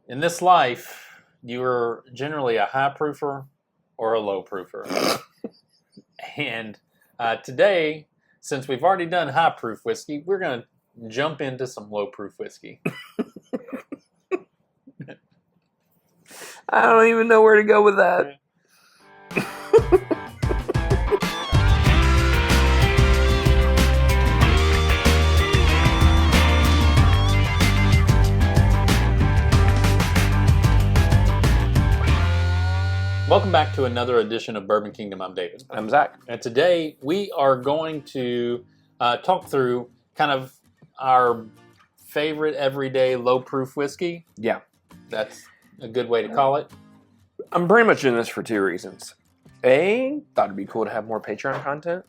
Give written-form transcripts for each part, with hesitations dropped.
in this life, you're generally a high proofer or a low proofer. And today, since we've already done high proof whiskey, we're going to jump into some low proof whiskey. I don't even know where to go with that. Welcome back to another edition of Bourbon Kingdom. I'm David. I'm Zach. And today we are going to talk through kind of our favorite everyday low proof whiskey. Yeah. That's a good way to call it. I'm pretty much doing this for two reasons. A, thought it'd be cool to have more Patreon content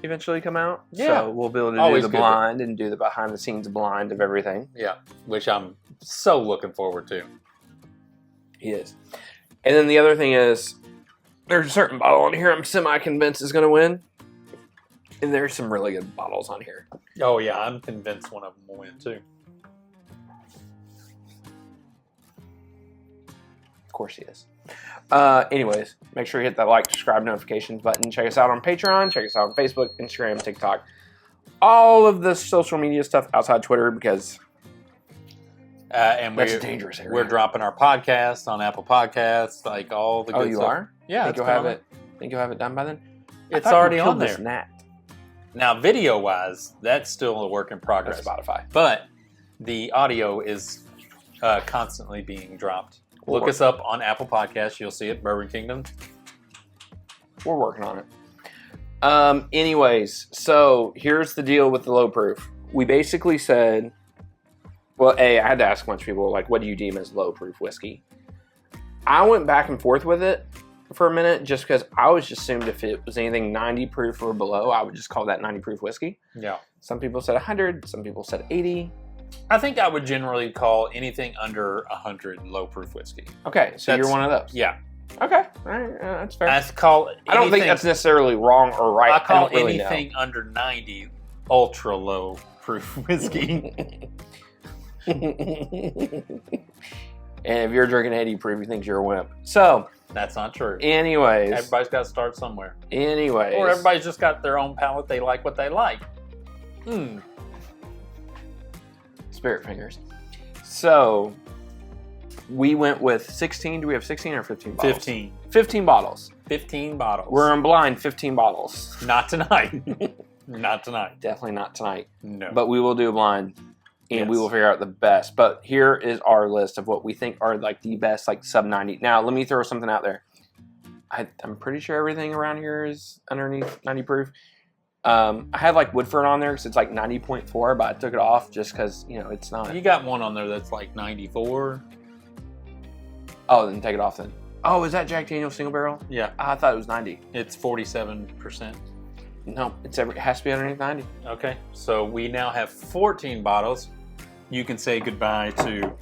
eventually come out. Yeah. So we'll be able to Always do the good. blind and do the behind the scenes blind of everything. Yeah, which I'm so looking forward to. He is. And then the other thing is, there's a certain bottle on here I'm semi-convinced is going to win. And there's some really good bottles on here. Oh yeah, I'm convinced one of them will win too. Of course he is. Anyways, make sure you hit that like, subscribe, notifications button. Check us out on Patreon. Check us out on Facebook, Instagram, TikTok. All of the social media stuff outside Twitter because And that's a dangerous area. We're dropping our podcast on Apple Podcasts, like all the good Oh, you stuff. are? Yeah, Think you'll have it? Think you'll have it done by then? It's already on This there. gnat. Now, video-wise, that's still a work in progress. That's Spotify. But the audio is constantly being dropped. Look We're- us up on Apple Podcasts. You'll see it, Bourbon Kingdom. We're working on it. Anyways, so here's the deal with the low proof. We basically said, well, I had to ask a bunch of people, like, what do you deem as low proof whiskey? I went back and forth with it for a minute just because I always just assumed if it was anything 90 proof or below, I would just call that 90 proof whiskey. Yeah. Some people said 100, some people said 80. I think I would generally call anything under 100 low-proof whiskey. Okay, so you're one of those. Yeah. Okay, all right, that's fair. I call anything, I don't think that's necessarily wrong or right. I call don't really anything under 90 ultra low-proof whiskey. And if you're drinking 80 proof, you think you're a wimp. So, That's not true. anyways. Everybody's got to start somewhere. Anyways. Or everybody's just got their own palate. They like what they like. Spirit fingers. So, we went with 16. Do we have 16 or 15 bottles? 15. 15 bottles. 15 bottles. We're on blind 15 bottles. Not tonight. Not tonight. Definitely not tonight. No. But we will do a blind. And we Yes. will figure out the best. But here is our list of what we think are like the best, like sub 90. Now, let me throw something out there. I'm pretty sure everything around here is underneath 90 proof. I had like Woodford on there because it's like 90.4, but I took it off just because, you know, it's not. You got one on there that's like 94. Oh, then take it off then. Oh, is that Jack Daniel's single barrel? Yeah. I thought it was 90. It's 47%. No, it has to be underneath 90. Okay. So we now have 14 bottles. You can say goodbye to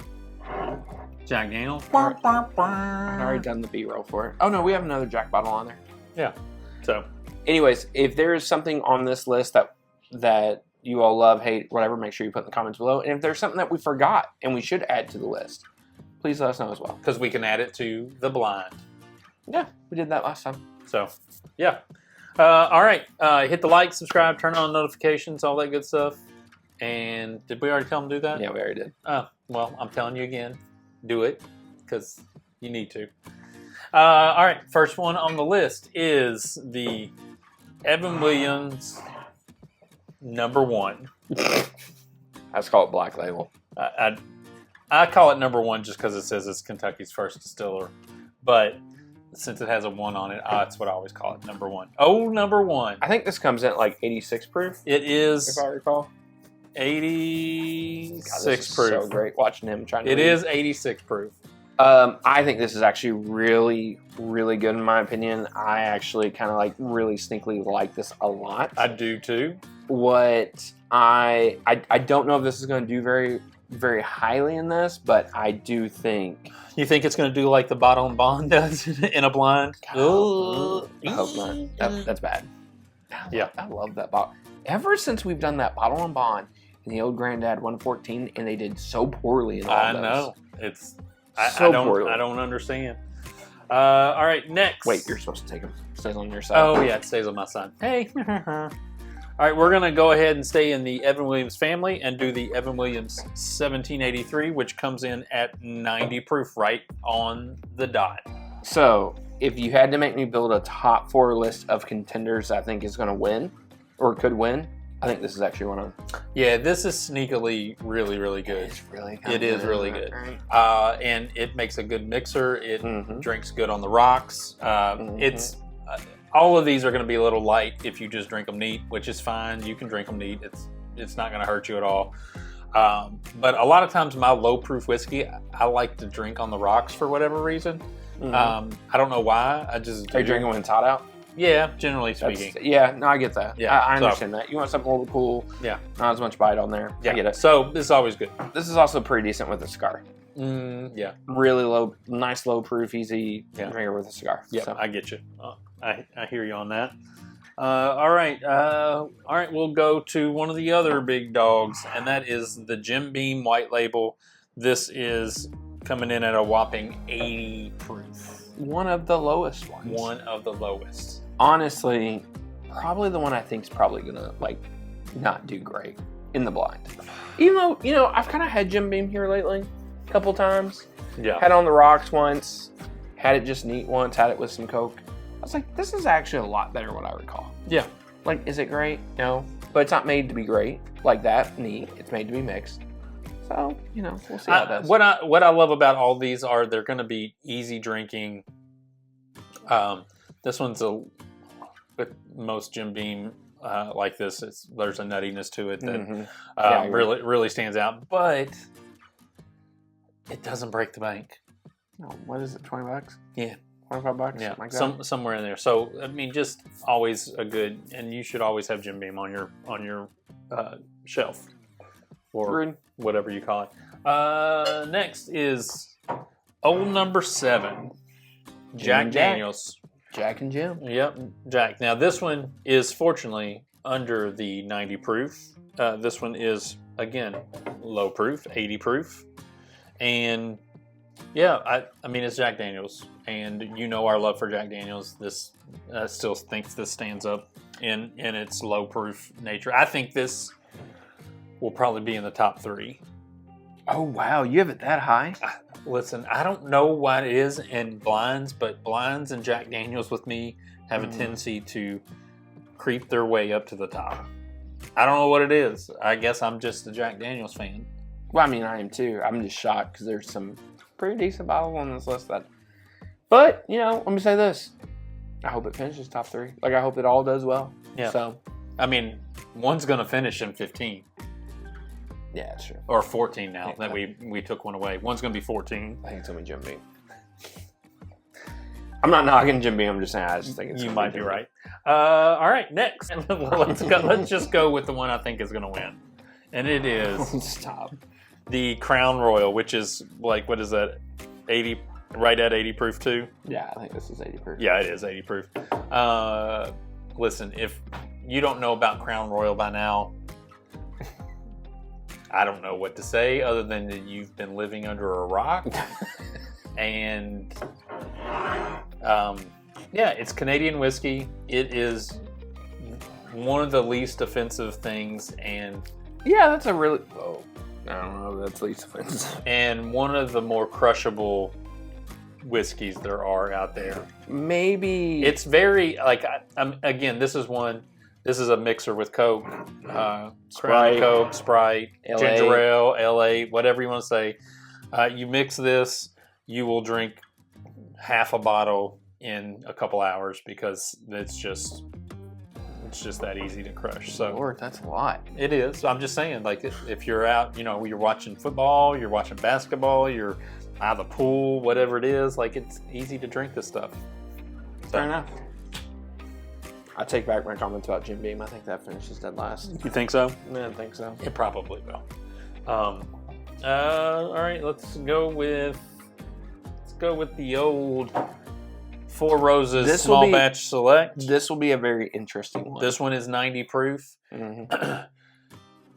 Jack Daniel. I've already done the B-roll for it. Oh, no, we have another Jack bottle on there. Yeah. So Anyways, if there is something on this list that you all love, hate, whatever, make sure you put in the comments below. And if there's something that we forgot and we should add to the list, please let us know as well. because we can add it to the blind. Yeah, we did that last time. So, yeah. All right. Hit the like, subscribe, turn on notifications, all that good stuff. And did we already tell them to do that? Yeah, we already did. Oh, well, I'm telling you again. Do it because you need to. All right. First one on the list is the Evan Williams number 1. Let's call it Black Label. I call it number 1 just because it says it's Kentucky's first distiller. But since it has a 1 on it, that's what I always call it, number 1. Oh, number 1. I think this comes in at like 86 proof, It is if I recall. 86 God, this is proof. so great watching him trying to It read. is 86 proof. I think this is actually really, really good in my opinion. I actually kind of like really sneakily like this a lot. I do too. What I don't know if this is going to do very, very highly in this, but I do think. You think it's going to do like the Bottle and Bond does in a blind? I hope not. That's bad. Yeah. I love that bottle. Ever since we've done that Bottle and Bond and the Old Granddad 114, and they did so poorly in all I those. know. It's So poorly. I don't understand. All right, next. Wait, you're supposed to take them. Stays on your side. Oh yeah, it stays on my side. Hey. All right, we're gonna go ahead and stay in the Evan Williams family and do the Evan Williams 1783, which comes in at 90 proof, right on the dot. So, if you had to make me build a top 4 list of contenders I think is going to win, or could win, I think this is actually one of them. Yeah, this is sneakily really, really good. It's really It is really good. Right? And it makes a good mixer. It drinks good on the rocks. It's all of these are going to be a little light if you just drink them neat, which is fine. You can drink them neat. It's not going to hurt you at all. But a lot of times my low proof whiskey, I like to drink on the rocks for whatever reason. I don't know why. I just Are you drinking when it's hot out? Yeah, generally speaking. No, I get that. Yeah, I understand that. You want something a little cool. Yeah. Not as much bite on there. Yeah. I get it. So this is always good. This is also pretty decent with a cigar. Yeah. Really low, nice low proof, easy drinker with a cigar. Yeah, So. I get you. I hear you on that. All right. We'll go to one of the other big dogs, and that is the Jim Beam White Label. This is coming in at a whopping 80 proof. One of the lowest ones. One of the lowest. Honestly, probably the one I think is probably gonna not do great in the blind. Even though I've kind of had Jim Beam here lately, a couple times. Yeah. Had it on the rocks once. Had it just neat once. Had it with some Coke. I was like, this is actually a lot better than what I recall. Yeah. Like, is it great? No, but it's not made to be great like that. Neat. It's made to be mixed. So we'll see how it does. What I love about all these are they're going to be easy drinking. This one's with most Jim Beam like this. There's a nuttiness to it that really stands out, but it doesn't break the bank. Oh, what is it? $20? Yeah. $25? Yeah, like that? somewhere in there. So I mean, just always a good, and you should always have Jim Beam on your shelf or whatever you call it. Next is old number 7, Jack Daniels. Jack and Jim. Yep, Jack. Now this one is fortunately under the 90 proof. This one is again low proof, 80 proof, and yeah, I mean it's Jack Daniels, and our love for Jack Daniels. This still thinks this stands up in its low proof nature. I think this will probably be in the top 3. Oh wow, you have it that high? Listen, I don't know what it is in blinds, but blinds and Jack Daniels with me have a tendency to creep their way up to the top. I don't know what it is. I guess I'm just a Jack Daniels fan. Well, I mean, I am too. I'm just shocked because there's some pretty decent bottles on this list but let me say this. I hope it finishes top 3. Like, I hope it all does well. Yeah. So, I mean, one's going to finish in 15. yeah, sure. Or 14 now that we took one away. One's going to be 14. I think it's going to be Jim Beam. I'm not knocking Jim Beam. I'm just saying I just think it's You might be right. All right, next. Let's just go with the one I think is going to win. And it is Stop. the Crown Royal, which is like, what is that? 80, right at 80 proof too? Yeah, I think this is 80 proof. Yeah, it is 80 proof. Listen, if you don't know about Crown Royal by now, I don't know what to say other than that you've been living under a rock. And it's Canadian whiskey. It is one of the least offensive things, and yeah, that's a really. Oh, I don't know. That's least offensive. And one of the more crushable whiskeys there are out there. Maybe it's very again. This is one. This is a mixer with Coke, Crown Coke, Sprite, LA. ginger ale, LA, whatever you want to say. You mix this, you will drink half a bottle in a couple hours because it's just that easy to crush. So, Lord, that's a lot. It is. I'm just saying, like, if you're out, you're watching football, you're watching basketball, you're out of the pool, whatever it is, like, it's easy to drink this stuff. Fair enough. I take back my comments about Jim Beam. I think that finishes dead last. You think so? Yeah, I think so. It probably will. All right, let's go with the old Four Roses Small Batch Select. This will be a very interesting one. This one is 90 proof. Mm-hmm.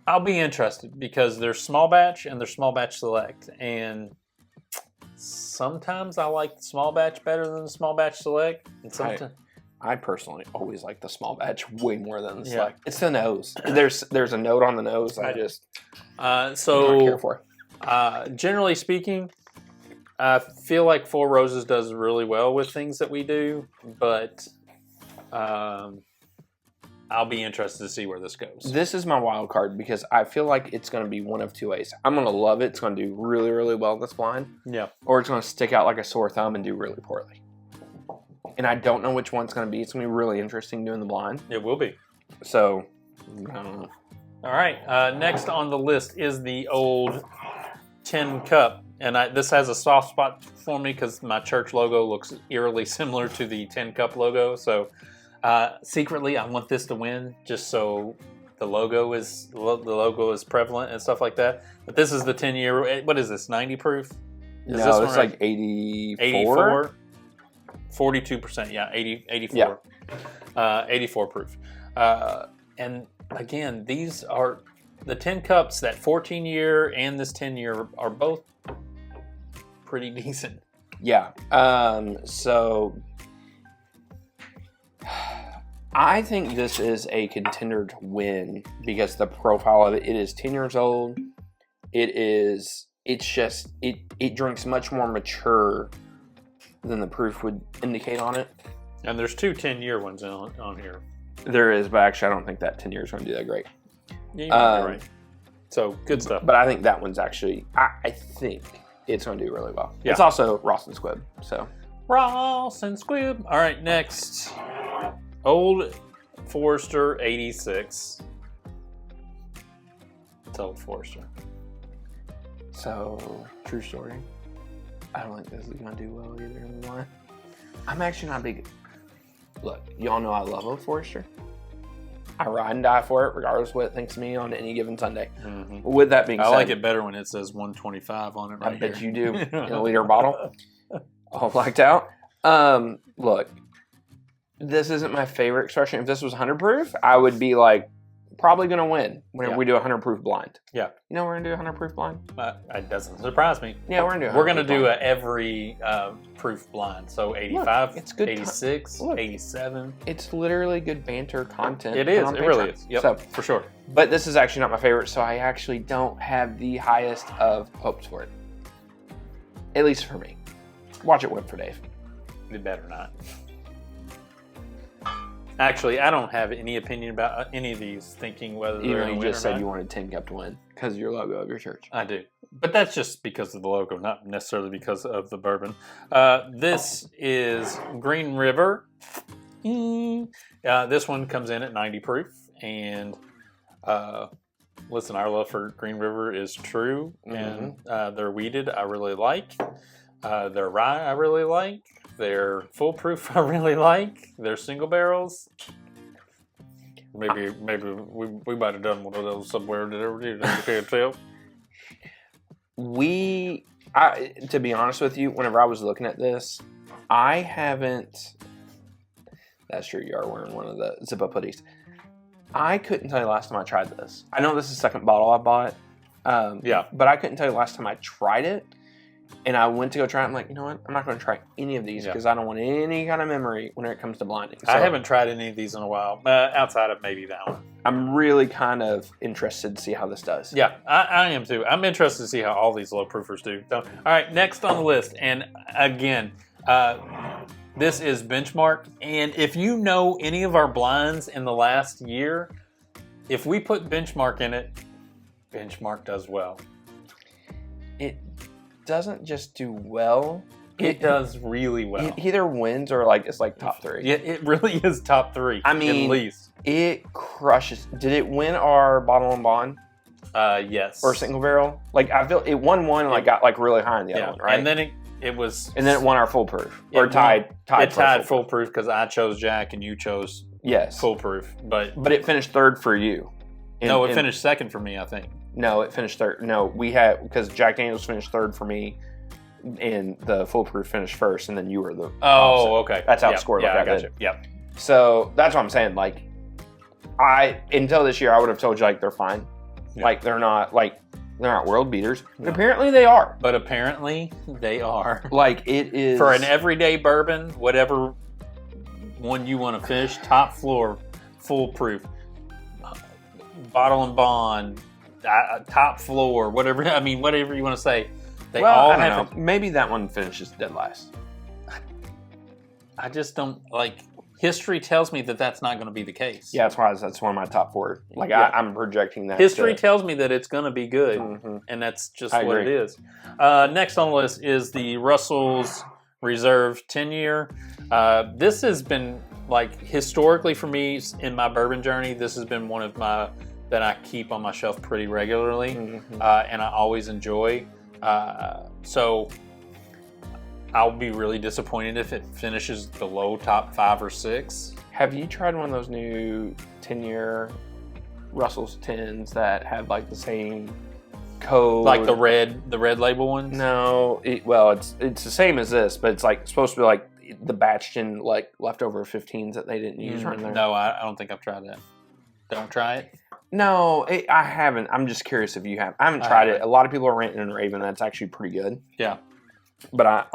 I'll be interested because there's small batch and there's small batch select, and sometimes I like the small batch better than the small batch select. And sometimes I personally always like the small batch way more than the Yeah. select. It's the nose. There's a note on the nose I just not care for. Generally speaking, I feel like Four Roses does really well with things that we do, but I'll be interested to see where this goes. This is my wild card because I feel like it's going to be one of two ways. I'm going to love it. It's going to do really, really well in this blind. Yeah. Or it's going to stick out like a sore thumb and do really poorly. And I don't know which one it's going to be. It's going to be really interesting doing the blind. It will be. So, I don't know. All right. Next on the list is the old tin cup. And this has a soft spot for me because my church logo looks eerily similar to the tin cup logo. So, secretly, I want this to win just so the logo is prevalent and stuff like that. But this is the 10-year. What is this? 90 proof? Is No, this it's like 84. 84. 42%. Yeah, 84. Yeah. 84 proof. And again, these are the 10 cups. That 14-year and this 10-year are both pretty decent. Yeah. So I think this is a contender to win because the profile of it is 10 years old. It's just it drinks much more mature than the proof would indicate on it. And there's two 10-year ones on here. There is, but actually I don't think that 10 years is going to do that great. Yeah, you might be right. So good stuff. But I think that one's actually, I think it's going to do really well. Yeah. It's also Ross and Squibb, so. Ross and Squibb. All right, next. Old Forester 86. It's Old Forester. So, true story. I don't think this is going to do well either in the line. I'm actually not big. Look, y'all know I love Old Forester. I ride and die for it, regardless of what it thinks of me on any given Sunday. Mm-hmm. With that being said, I like it better when it says 125 on it right I bet here. you do. In a liter bottle. All blacked out. Look, this isn't my favorite expression. If this was 100 proof, I would be like, probably going to win whenever we do a 100 proof blind. Yeah. You know we're going to do a 100 proof blind? It doesn't surprise me. Yeah, we're going to do We're going to do every proof blind. So 85, Look, it's good 86, Look. 87. It's literally good banter content. It is. on It Patreon. really is. Yep, So, for sure. but this is actually not my favorite, so I actually don't have the highest of hopes for it. At least for me. Watch it win for Dave. It better not. Actually, I don't have any opinion about any of these, thinking whether they're Even going though to you win just or said not. you wanted 10 Cup to win because of your logo of your church. I do. But that's just because of the logo, not necessarily because of the bourbon. This is Green River. This one comes in at 90 proof. And listen, our love for Green River is true. And they're weeded, I really like. Their rye, I really like. Their full proof, I really like. Their single barrels. Maybe we might have done one of those somewhere. You can't tell. To be honest with you, whenever I was looking at this, I haven't. That's true. You are wearing one of the Zippo putties. I couldn't tell you last time I tried this. I know this is the second bottle I bought. Yeah, but I couldn't tell you last time I tried it. And I went to go try it. I'm like, you know what? I'm not going to try any of these because I don't want any kind of memory when it comes to blinding. So I haven't tried any of these in a while, outside of maybe that one. I'm really kind of interested to see how this does. Yeah, I am too. I'm interested to see how all these low proofers do. So, all right, next on the list. And again, this is Benchmark. And if you know any of our blinds in the last year, if we put Benchmark in it, Benchmark does well. It doesn't just do well. It does really well. It either wins or it's like top 3. Yeah, it really is top 3. I mean, at least it crushes. Did it win our bottle and bond? Yes. Or single barrel? I feel it won one and got really high in the other one, right? And then it was. And then it won our full proof or tied. It tied full proof because I chose Jack and you chose full proof, but it finished third for you. It finished second for me, I think. No, it finished third. No, we had because Jack Daniels finished third for me, and the foolproof finished first, and then you were the. Oh, okay. That's how it scored. Yeah, I got you. Yep. So that's what I'm saying. Until this year, I would have told you they're fine. Yeah. They're not They're not world beaters. But No. apparently they are. But apparently they are. Like, it is... For an everyday bourbon, whatever one you want to finish, top floor, foolproof, bottle and bond, top floor, whatever. I mean, whatever you want to say. They all I have. don't know. Maybe that one finishes dead last. I just don't like. History tells me that that's not going to be the case. Yeah, that's one of my top 4. Like, Yeah. I'm projecting that. History tells me that it's going to be good, Mhm. and that's just I what agree. it is. Next on the list is the Russell's Reserve 10-year. This has been, like, historically for me in my bourbon journey, this has been one of my that I keep on my shelf pretty regularly, Mhm. and I always enjoy. So I'll be really disappointed if it finishes below top 5 or 6. Have you tried one of those new 10-year Russell's 10s that have, like, the same code? Like the red label ones? No, it's the same as this, but it's like supposed to be like the batched like leftover 15s that they didn't use right there. No, I don't think I've tried that. Don't try it. No, I haven't. I'm just curious if you have. I haven't tried it. A lot of people are ranting and raving that's actually pretty good. Yeah. But I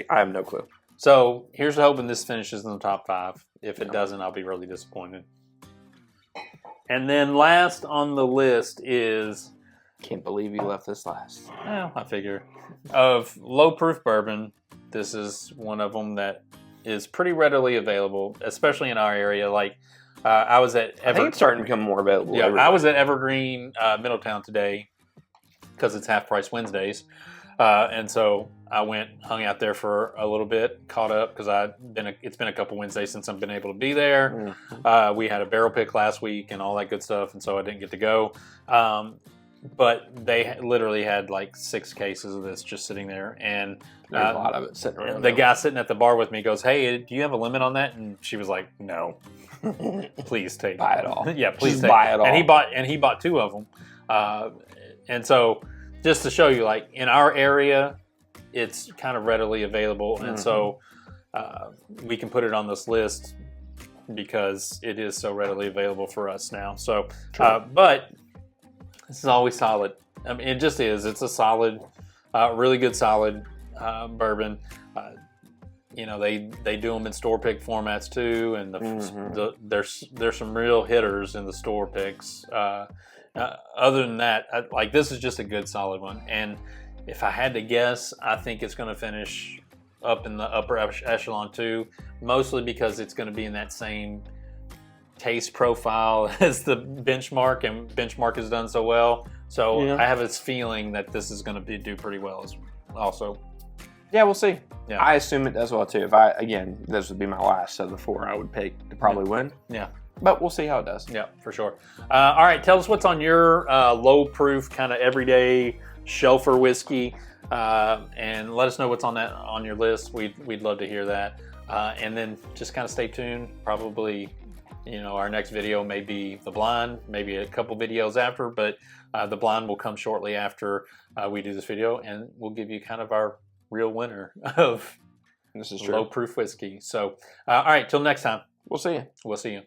have no clue. So here's hoping this finishes in the top 5. If it doesn't, I'll be really disappointed. And then last on the list is, Can't believe you left this last. well, I figure, of low proof bourbon. This is one of them that is pretty readily available, especially in our area. Like I was at I think it's starting to become more available. Yeah, everywhere. I was at Evergreen, Middletown today because it's half price Wednesdays, and so I went, hung out there for a little bit, caught up because it's been a couple Wednesdays since I've been able to be there. We had a barrel pick last week and all that good stuff, and so I didn't get to go. But they literally had like 6 cases of this just sitting there, and There's a lot of it sitting around. the guy sitting at the bar with me goes, "Hey, do you have a limit on that?" And she was like, "No, please take Buy it all. Yeah, please Just take buy it all. And he bought 2 of them. And so, just to show you, like in our area, it's kind of readily available, and so we can put it on this list because it is so readily available for us now. So, but this is always solid. I mean, it just is. It's a solid, really good solid bourbon. You know, they do them in store pick formats too, and there's some real hitters in the store picks. Other than that, like this is just a good solid one. And if I had to guess, I think it's going to finish up in the upper echelon too, mostly because it's going to be in that same taste profile as the Benchmark, and Benchmark has done so well. So I have this feeling that this is going to do pretty well also. Yeah, we'll see. Yeah. I assume it does well too. This would be my last of the 4 I would pick to probably win. Yeah. But we'll see how it does. Yeah, for sure. All right, tell us what's on your low proof kind of everyday shelfer whiskey, and let us know what's on your list. We'd love to hear that. And then just kind of stay tuned. Probably, our next video may be the blind, maybe a couple videos after, but the blind will come shortly after we do this video, and we'll give you kind of our real winner of This is true. low proof whiskey. So, all right, till next time. We'll see you. We'll see you.